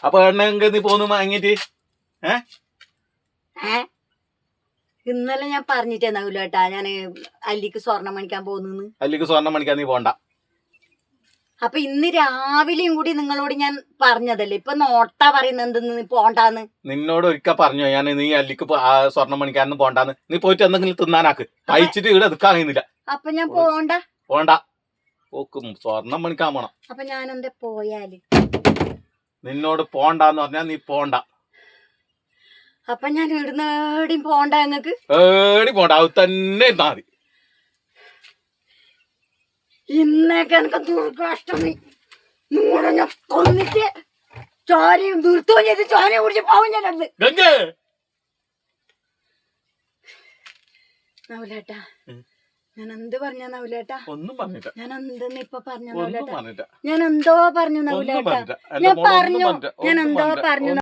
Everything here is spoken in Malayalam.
അപ്പൊ എണ്ണ നീ പോന്നു വാങ്ങിട്ട് ഇന്നലെ ഞാൻ പറഞ്ഞിട്ടേ നൗലേട്ടാ ഞാന് അല്ലിക്ക് സ്വർണം മണിക്കാൻ പോകുന്നു. അല്ലിക്ക് സ്വർണം മണിക്കാൻ നീ പോണ്ട. അപ്പൊ ഇന്ന് രാവിലെയും കൂടി നിങ്ങളോട് ഞാൻ പറഞ്ഞതല്ലേ, ഇപ്പൊ നോട്ടാ പറയുന്നത് എന്തെന്ന് പോണ്ടാന്ന്. നിന്നോട് ഒരിക്കൽ പറഞ്ഞു ഞാൻ നീ അല്ലിക്ക് സ്വർണം മണിക്കാനൊന്നും പോണ്ടാന്ന്. നീ പോയിട്ട് എന്തെങ്കിലും തിന്നാനാക്ക്. കഴിച്ചിട്ട് ഇവിടെ നിൽക്കാൻ കഴിയുന്നില്ല. അപ്പൊ ഞാൻ പോണ്ട ഓക്കും സ്വർണം മണിക്കാൻ പോണം. അപ്പൊ ഞാൻ എന്താ പോയാല്? നിന്നോട് പോണ്ടാന്ന് പറഞ്ഞാ നീ പോണ്ട. അപ്പൊ ഞാൻ ഇടുന്നേടിയും പോണ്ട. ഞങ്ങക്ക് ഏടി പോണ്ട, അത് തന്നെ ഇരുന്നാ മതി. ഇന്നൊക്കെ എനിക്ക് ദുർഗാഷ്ടമി നിങ്ങളെ ഞാൻ കൊന്നിട്ട് ചോരയും ദുർത്തവും ചെയ്ത് ചോരയെ കുടിച്ച് പോവും ഞാൻ അടുത്ത്. നൗലേട്ടാ ഞാൻ എന്ത് പറഞ്ഞ നൗലേട്ടാ? ഒന്നും പറഞ്ഞില്ല. ഞാൻ എന്തെന്ന് ഇപ്പൊ പറഞ്ഞ നൗലേട്ടാ? ഞാൻ എന്തോ പറഞ്ഞു നൗലേട്ടാ? ഞാൻ എന്തോ പറഞ്ഞു.